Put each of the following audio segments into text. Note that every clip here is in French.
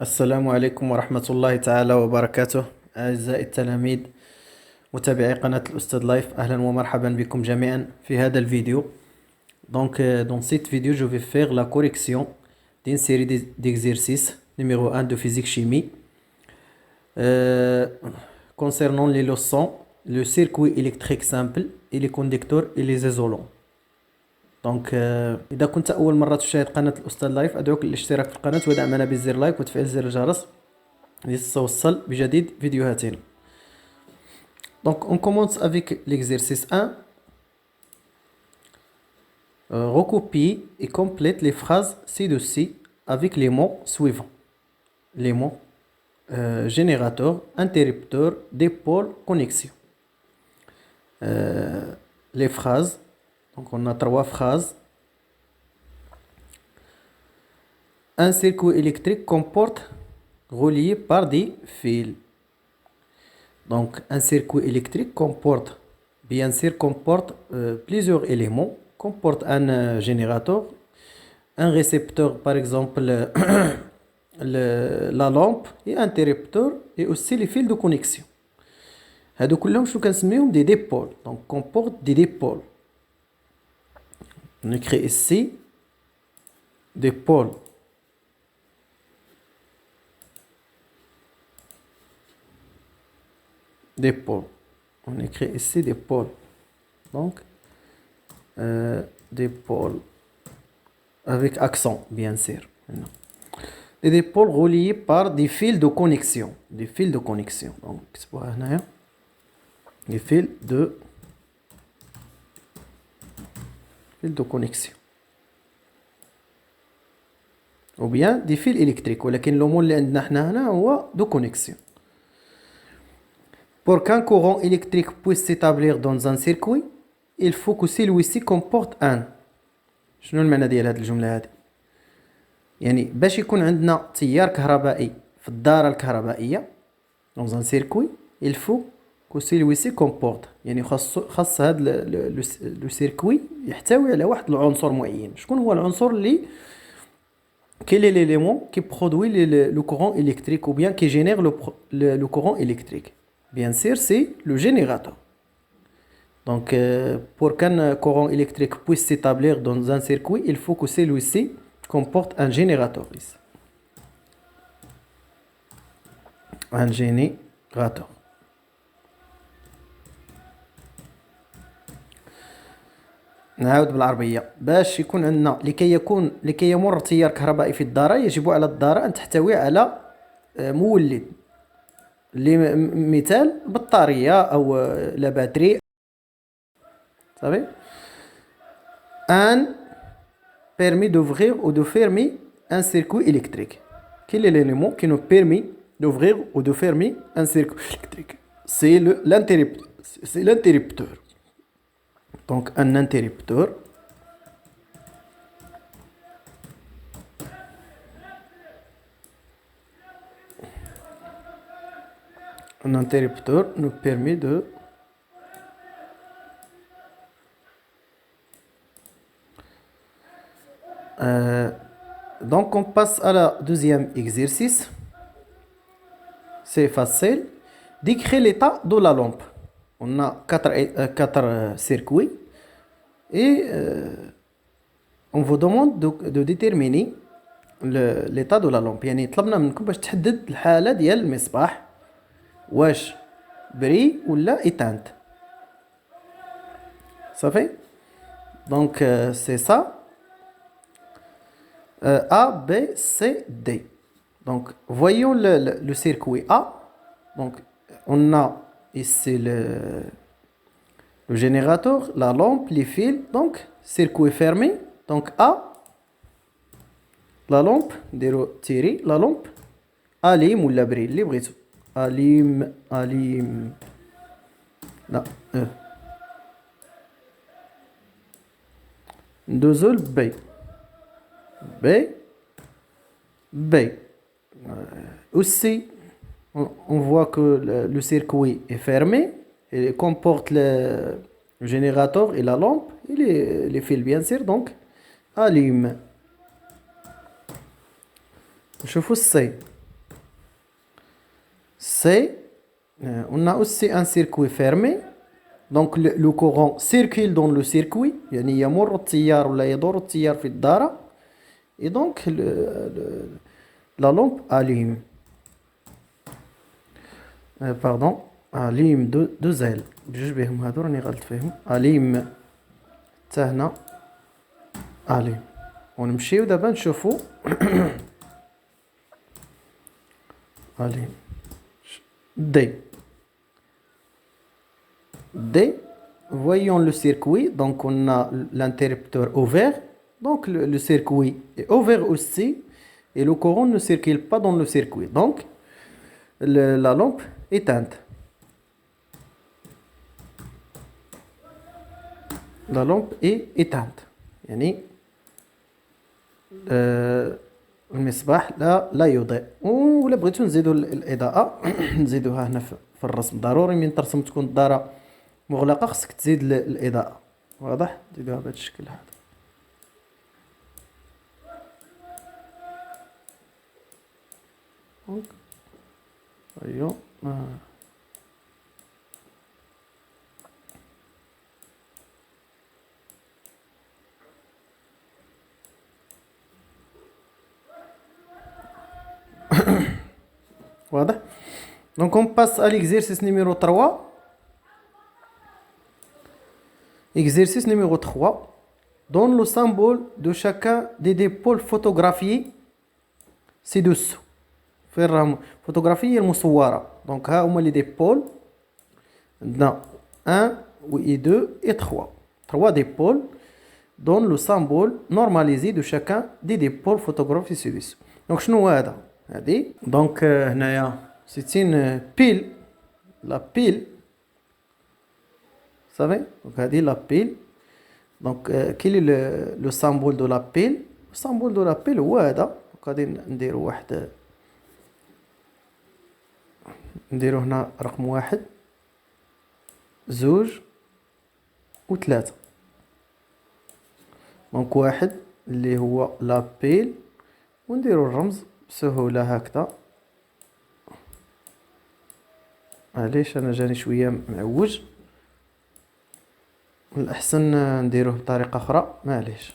السلام عليكم ورحمة الله تعالى وبركاته. أعزائي التلاميذ متابعي قناة الأستاذ لايف، أهلا ومرحبا بكم جميعا في هذا الفيديو. Dans cette vidéo, je vais faire la correction d'une série d'exercices numéro 1 de physique-chimie concernant les leçons, le circuit électrique simple et les conducteurs et les isolants. إذا كنت أول مرة تشاهد قناة الأستاذ لايف أدعوك للاشتراك في القناة ودعمنا بزر لايك وتفعيل زر الجرس لتتوصل بجديد فيديوهاتنا. Donc on commence avec l'exercice 1. Recopie et complète les phrases ci-dessus avec les mots suivants. Les mots générateur, interrupteur, dipôle, connexion. Les phrases. Donc on a 3 phrases. Un circuit électrique comporte relié par des fils. Donc un circuit électrique comporte plusieurs éléments, comporte un générateur, un récepteur par exemple la lampe et un interrupteur et aussi les fils de connexion. هادو كلهم شو كنسميهم des dipôles. Donc comporte des dipôles. On écrit ici des pôles. Des pôles. On écrit ici des pôles. Donc, des pôles. Avec accent, bien sûr. Et des pôles reliés par des fils de connexion. Des fils de connexion. Donc, des fils de connexion. Ou bien des fils électriques. ولكن le mot اللي عندنا حنا هنا هو de connexion. Pour qu'un courant électrique puisse s'établir dans un circuit, il faut que celui-ci comporte un. شنو المعنى ديال هذه الجملة هذه؟ يعني باش يكون عندنا تيار كهربائي في الدارة الكهربائية dans un circuit, il faut que celui-ci comporte. يعني خاص هذا لو سيركوي يحتوي على واحد العنصر معين. شكون هو العنصر اللي quel est l'élément qui produit le courant électrique ou bien qui génère le courant électrique? Bien sûr, c'est le générateur. Donc, pour qu'un courant électrique puisse s'établir dans un circuit, il faut que celui-ci comporte un générateur ici. Un générateur. نعاود بالعربية باش يكون عندنا لكي يمر تيار كهربائي في الدارة يجب على الدارة أن تحتوي على مولد مثال بطارية أو لا باتري. صافي. Un permet d'ouvrir ou de fermer un circuit électrique. Quel est l'élément qui nous permet d'ouvrir ou de fermer un circuit électrique? C'est l'interrupteur. Donc un interrupteur. Un interrupteur nous permet de donc on passe à la deuxième exercice. C'est facile. Décrire l'état de la lampe. On a 4 circuits et on vous demande de déterminer l'état de la lampe. يعني طلبنا منكم باش تحدد الحالة ديال المصباح واش بري ولا éteinte. صافي. Donc c'est ça. A, B, C, D. Donc voyons le circuit A. Donc on a ici le générateur, la lampe, les fils. Donc circuit fermé. Donc A, la lampe, tirer la lampe. Allume ou la brille, اللي بغيتو. Allume. لا ندوزو ل B. Aussi, on voit que le circuit est fermé. Il comporte le générateur et la lampe et les fils bien sûr. Donc, allume. نشوفو C. c'est on a aussi un circuit fermé. Donc le courant circule dans le circuit يعني يمر التيار ولا يدور التيار في الدارة. Et donc la lampe allume. Pardon, allume deux ailes. بجوج بهم هادو راني غلط فيهم. allume حتى هنا allume. ونمشيو دابا نشوفو allume D. D, voyons le circuit. Donc on a l'interrupteur ouvert. Donc le circuit est ouvert aussi. Et le courant ne circule pas dans le circuit. Donc la lampe est éteinte. La lampe est éteinte. يعني المصباح لا يضيء. ولا بغيتو نزيدو الإضاءة نزيدوها هنا في الرسم. ضروري من ترسم تكون الدارة مغلقة خصك تزيد الإضاءة. واضح؟ نزيدوها بهذا الشكل هذا. ايوا واضح. Donc on passe à l'exercice numéro 3. Exercice numéro 3. Donne le symbole de chacun des dipôles photographiés ci-dessous. فين راهم فوتوغرافية المصورة. Donc ها هما لي ديبول. عندنا 1 و 2 et 3. 3 dipôles. Donne le symbole normalisé de chacun des dipôles photographiés ci-dessous. Donc شنو هو هذا؟ هادي دونك هنايا سيتين بيل. لا بيل صافي. دونك هادي لا بيل. دونك كاين لو سامبول دو لا بيل. السامبول دو لا بيل هو هذا. دونك غادي نديرو واحد نديرو هنا رقم 1 2 و 3. دونك 1 اللي هو لا بيل ونديرو الرمز بسهولة هكذا. معليش انا جاني شوية معوج. الأحسن نديروه بطريقة أخرى. معليش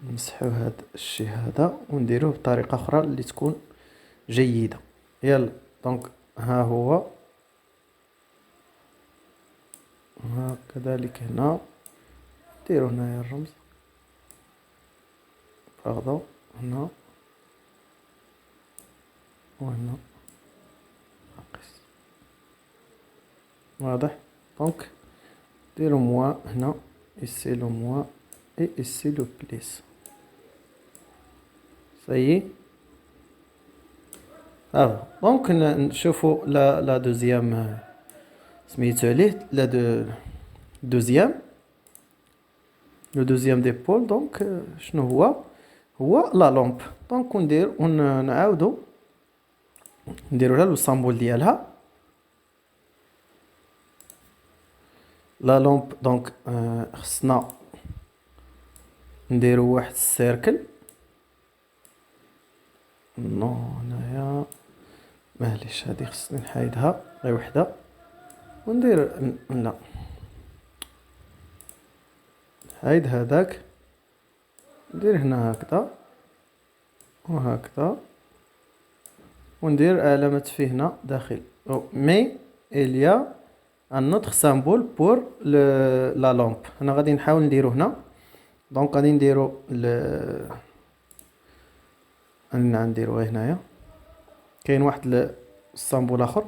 نمسحو هاد الشي هذا ونديروه بطريقة أخرى اللي تكون جيدة. يلا دونك ها هو. ها كذلك هنا نديرو هنايا الرمز. باردون هنا وهنا ناقص. واضح. دونك ديرو موان هنا. ici le moins et ici le plus. Ça y est. دونك نشوفو لا دوزيام سميتو عليه لا دوزيام لو دوزيام ديبول. دونك شنو هو لا لامب. دونك ندير ونعاودو نديرو لها لو سامبول ديالها. لا لامب دونك خصنا نديرو واحد السيركل. نو هنايا معليش هادي خصني نحايدها غير وحده وندير لا نحايد هذاك ندير هنا هكذا وهكذا وندير علامة فيه هنا داخل. مي إليا ان اوتر سامبول بور لا لامب. هنا غادي نحاول نديرو هنا. دونك غادي نديرو نديرو هنايا. كاين واحد السامبول اخر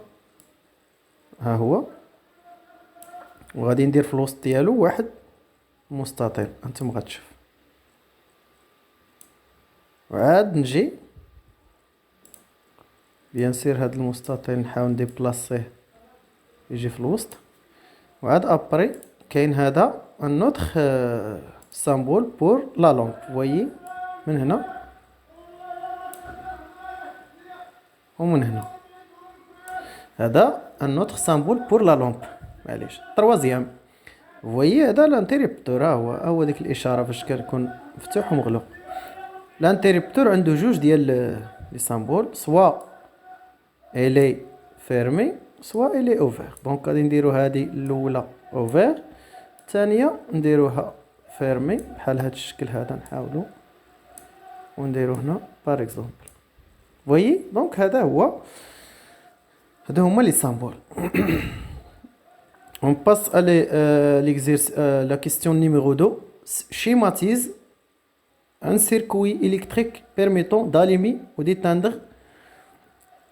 ها هو وغادي ندير في الوسط ديالو واحد مستطيل. انتم غتشوف وعاد نجي بيان سير هاد المستطيل نحاول نديبلاصيه يجي في الوسط. وعاد ابري كاين هذا ان اوتر سامبول بور لا لامب. فويي من هنا ومن هنا هذا ان اوتر سامبول بور لا لامب. معليش تروازيام. فويي هذا لانتيريبتور. هو ديك الاشاره فاش كنكون مفتوح ومغلوق. لانتيريبتور عنده جوج ديال لي سامبول. سوا elle est fermée soit elle est ouverte. دونك غادي نديرو هذه الاولى ouvert، الثانيه نديروها fermée بحال هذا الشكل هذا، نحاولوا ونديرو هنا par exemple. voyez دونك هذا هما les symboles. On passe à la question numéro 2. Schématise un circuit électrique permettant d'allumer ou d'éteindre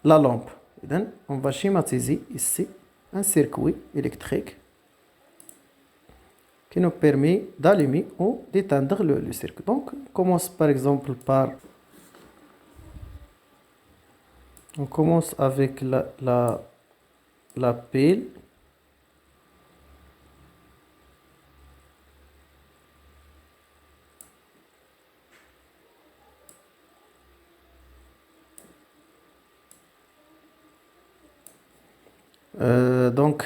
la lampe. Donc, on va schématiser ici un circuit électrique qui nous permet d'allumer ou d'éteindre le circuit. Donc, on commence par exemple par... On commence avec la pile. Donc,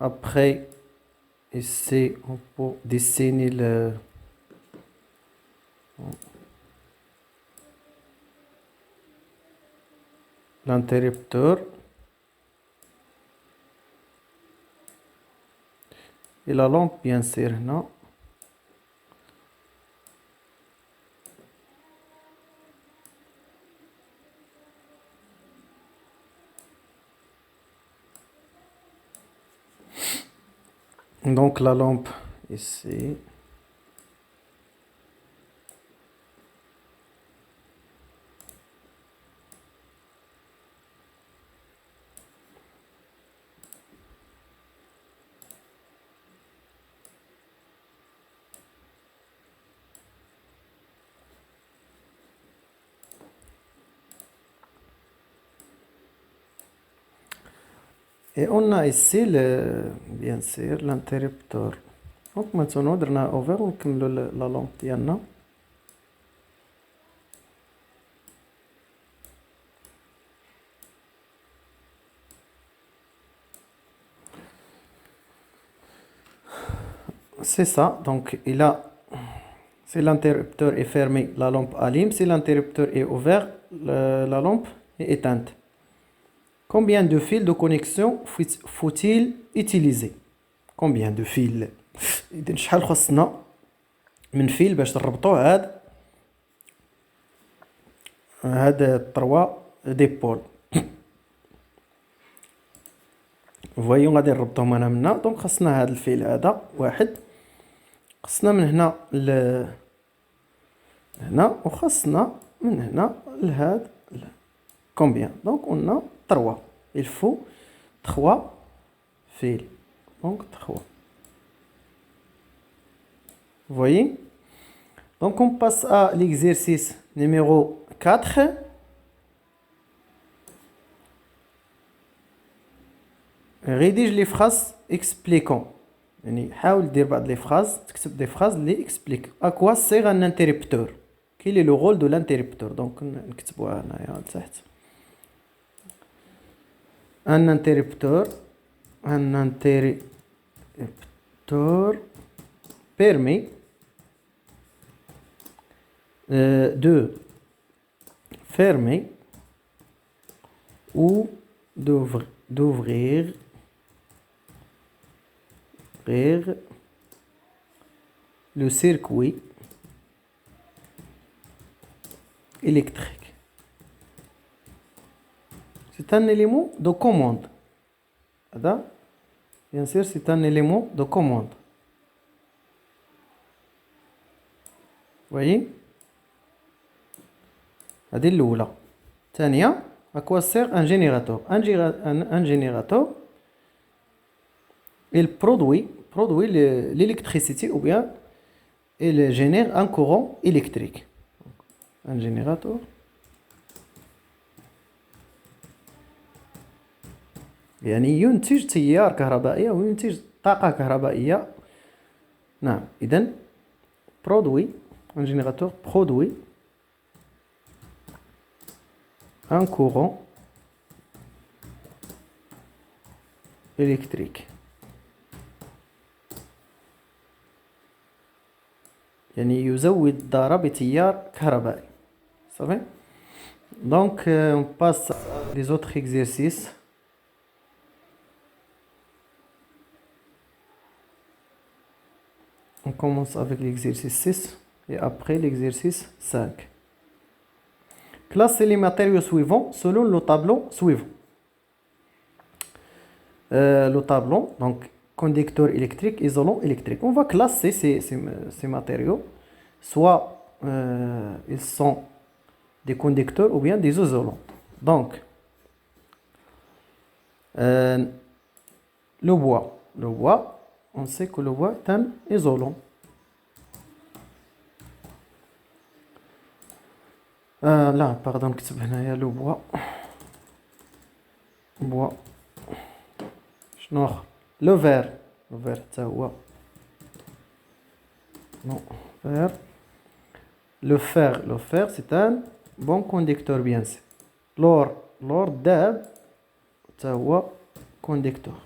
après, ici, on peut dessiner l'interrupteur et la lampe, bien sûr, non. Donc la lampe ici. Et on a ici bien sûr l'interrupteur. Donc maintenant درنا ouvert ونكملوا la lampe ديالنا. C'est ça, donc si l'interrupteur est fermé, la lampe allume. Si l'interrupteur est ouvert, la lampe est éteinte. Combien de fils de connexion faut-il utiliser? Combien de fils؟ إذن شحال خصنا من فيل باش نربطو هاد 3 ديبول. فوايون غادي نربطوهم انا من هنا. دونك خصنا هاد الفيل هذا واحد، خصنا من هنا هنا، وخصنا من هنا لهاد. combien؟ donc on a 3. il faut 3 fils. donc 3. Vous voyez? Donc on passe à l'exercice numéro 4. rédige les phrases expliquant. يعني حاول دير بعض les phrases، تكتب des phrases اللي expliquent à quoi sert un interrupteur. quel est le rôle de l'interrupteur. donc نكتبوها هنايا لتحت. un interrupteur permet de fermer ou d'ouvrir le circuit électrique. C'est un élément de commande. Bien sûr, c'est un élément de commande. Vous voyez? هذه الأولى. الثانية، à quoi sert un générateur? Un générateur, il produit l'électricité ou bien il génère un courant électrique. Un générateur يعني ينتج تيار كهربائي أو ينتج طاقة كهربائية. نعم، إذن un générateur produit un courant électrique. يعني يزود الدار بتيار كهربائي. صافي. donc on passe les autres exercices. On commence avec l'exercice 6 et après l'exercice 5. Classez les matériaux suivants selon le tableau suivant. Le tableau, donc conducteur électrique, isolant électrique. On va classer ces matériaux. Soit ils sont des conducteurs ou bien des isolants. Donc, le bois. Le bois, on sait que le bois est un isolant. Là, pardon, كتب هنايا le bois. Bois. شنو آخر؟ Le verre. Le verre حتى هو. Non, verre. Le fer. Le fer, c'est un bon conducteur, bien sûr. L'or. L'or داب حتى هو conducteur.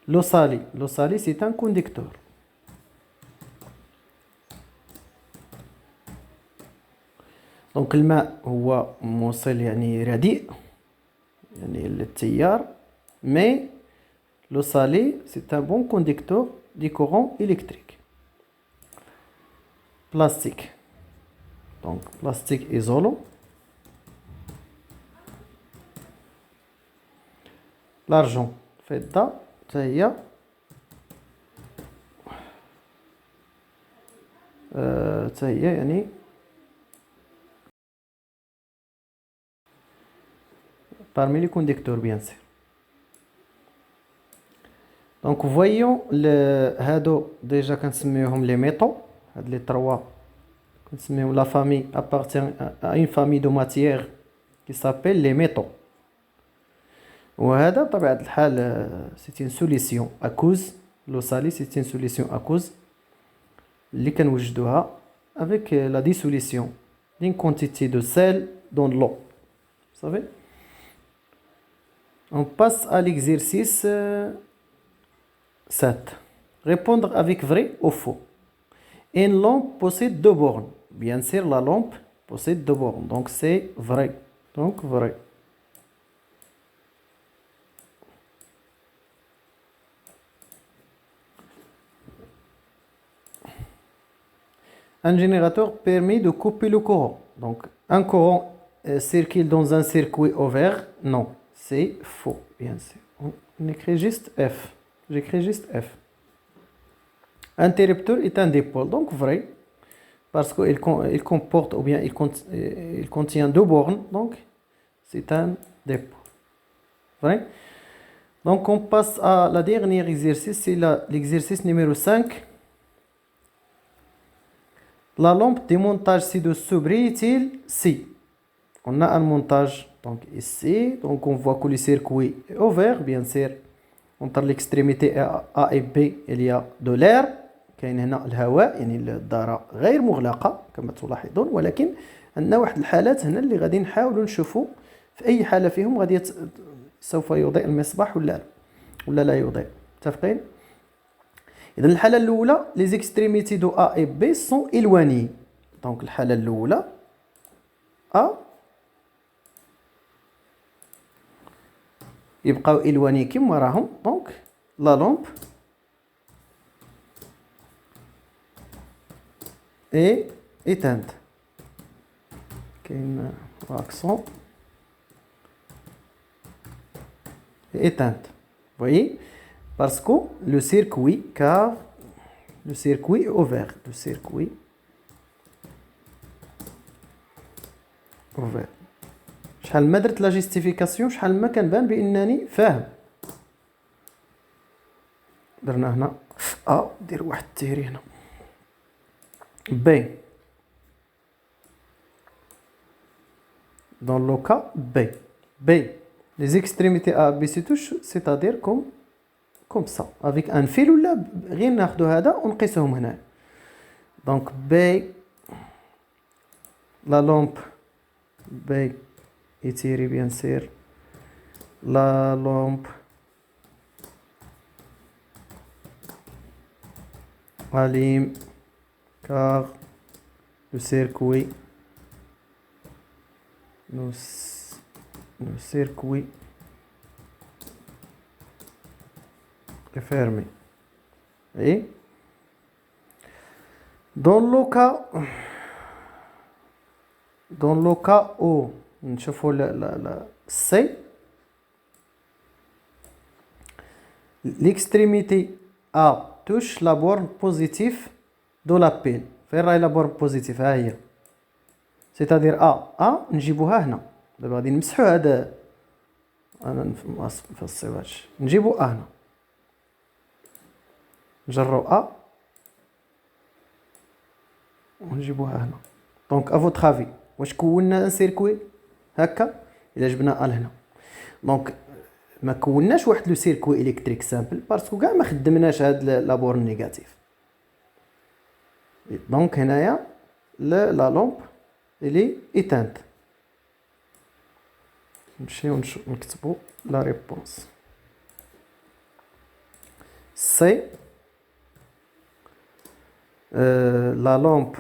L'eau salée. L'eau salée, c'est un conducteur. دونك الماء هو موصل يعني رديء يعني للتيار mais l'eau salée c'est un bon conducteur du courant électrique. Plastique. Donc plastique isolant. L'argent فضة حتى هي يعني parmi les conducteurs bien sûr. Donc voyons هادو déjà كنسميوهم les métaux. هاد les trois كنسميوهم la famille appartient à une famille de matières qui s'appelle les métaux. وهذا بطبيعة الحال c'est une solution aqueuse. L'eau salée c'est une solution aqueuse اللي كنوجدوها avec la dissolution d'une quantité de sel dans l'eau. Vous savez? On passe à l'exercice 7. Répondre avec vrai ou faux. Une lampe possède deux bornes. Bien sûr, la lampe possède deux bornes. Donc, c'est vrai. Donc, vrai. Un générateur permet de couper le courant. Donc, un courant circule dans un circuit ouvert. Non, c'est faux, bien sûr. On écrit juste F. J'écris juste F. Un interrupteur est un dipôle, donc vrai, parce qu'il comporte ou bien il contient deux bornes, donc c'est un dipôle. Vrai? Donc on passe à la dernière exercice, c'est l'exercice numéro 5. La lampe de montage ci-dessous brille-t-il? Si. On a un montage donc ici, donc on voit que le circuit est ouvert, bien sûr. Entre l'extrémité A et B il y a de l'air. كاين هنا الهواء يعني الدارة غير مغلقة كما تلاحظون ولكن عندنا واحد الحالات هنا اللي غادي نحاولوا نشوفوا في أي حالة فيهم غادي سوف يضيء المصباح ولا لا يضيء. متفقين؟ إذا الحالة الأولى les extrémités de A et B sont éloignées. donc الحالة الأولى A يبقاو éloignés كما راهم. donc la lampe est éteinte. كاين l'accent éteinte. Vous voyez? Parce que le circuit est ouvert. Le circuit ouvert. شحال ما درت لا جيستيفيكاسيون شحال ما كنبان بانني فاهم. درنا هنا دير واحد التيري هنا B. Dans le cas B. B. Les extrémités A, B se touchent, c'est-à-dire comme ça. Avec un fil ou là, غير ناخدو هذا ونقيسهم هنا. Donc B. La lampe B est tirée bien sûr. La lampe allume car le circuit le circuit est fermé. Et dans le cas où نشوفوا la C, l'extrémité A touche la borne positive de la pile. فين راهي لا بورن بوزيتيف؟ ها هي، سيتادير نجيبوها هنا. دابا غادي نمسحو هذا، انا نفصيوهاش، نجيبو هنا، نجرو ونجيبوها هنا. دونك افوتر افي واش كونا ان سيركوي هكا الا جبنا لهنا؟ دونك ما كوناش واحد لو سيركوي الكتريك سامبل باسكو كاع ما خدمناش هاد لا بورن نيجاتيف. دونك هنايا لا لامب الي ايتانت. نمشيو نكتبو لا ريبونس. سي لا لامب،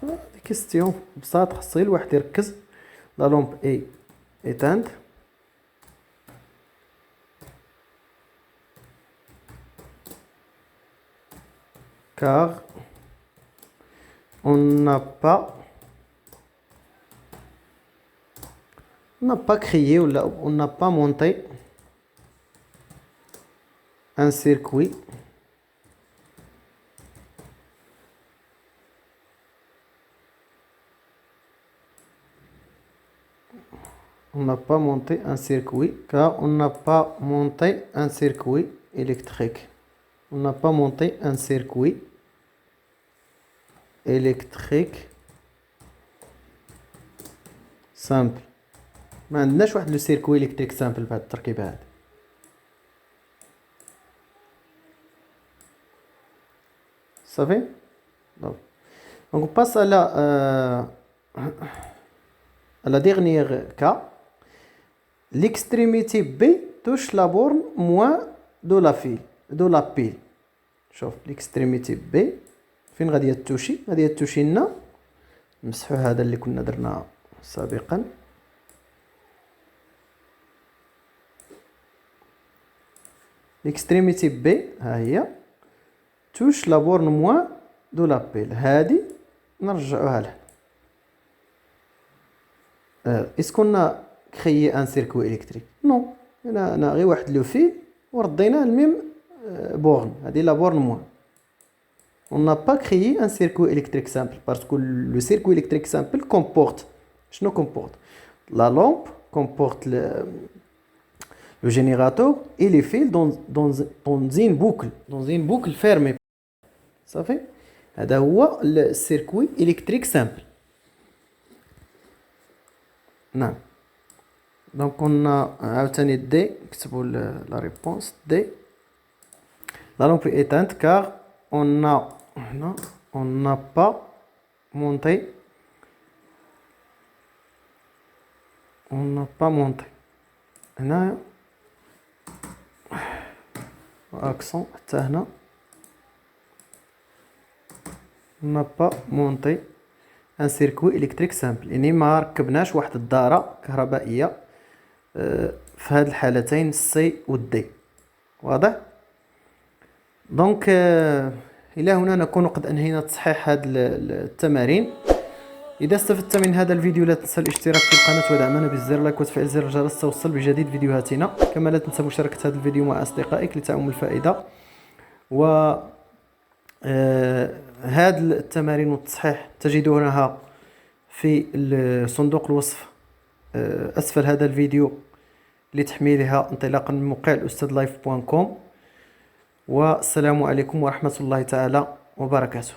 دي كيستيون بساط خاص غير الواحد يركز. لا لامب اي éteinte car on n'a pas créé ou on n'a pas monté un circuit car on n'a pas monté un circuit électrique. On n'a pas monté un circuit électrique simple. ما عندناش واحد لو سيركوي الكتريك سامبل بهاد التركيبه هادي. صافي. دونك on passe à la dernière cas. L'extrémité B touche la borne moins de la pile. شوف l'extrémité B فين غادي توشي؟ غادي توشي لنا. نمسحو هذا اللي كنا درناه سابقا. l'extrémité B ها هي touche la borne moins de la pile. هادي نرجعوها لهنا. est-ce qu'on a créé un circuit électrique? Non. هنا غير واحد لو فيل ورديناه الميم borne. هادي la borne moins. On n'a pas créé un circuit électrique simple parce que le circuit électrique simple comporte, شنو comporte? La lampe comporte le générateur et les fils dans une boucle fermée. Ça fait هذا هو le circuit électrique simple. نعم. Donc on a عاوتاني D. نكتبو la réponse D. La lampe est éteinte car on n'a pas monté هنا accent حتى هنا. on n'a pas monté un circuit électrique simple. يعني ما ركبناش واحد الدارة كهربائية في هاد الحالتين السي والدي. واضح؟ دونك إلى هنا نكون قد أنهينا تصحيح هاد التمارين. إذا استفدت من هذا الفيديو لا تنسى الاشتراك في القناة ودعمنا بالزر لايك وتفعيل زر الجرس توصل بجديد فيديوهاتنا. كما لا تنسى مشاركة هذا الفيديو مع أصدقائك لتعم الفائدة. و هذه التمارين والتصحيح تجدونها في صندوق الوصف أسفل هذا الفيديو لتحميلها انطلاقا من موقع الأستاذ لايف.com. والسلام عليكم ورحمة الله تعالى وبركاته.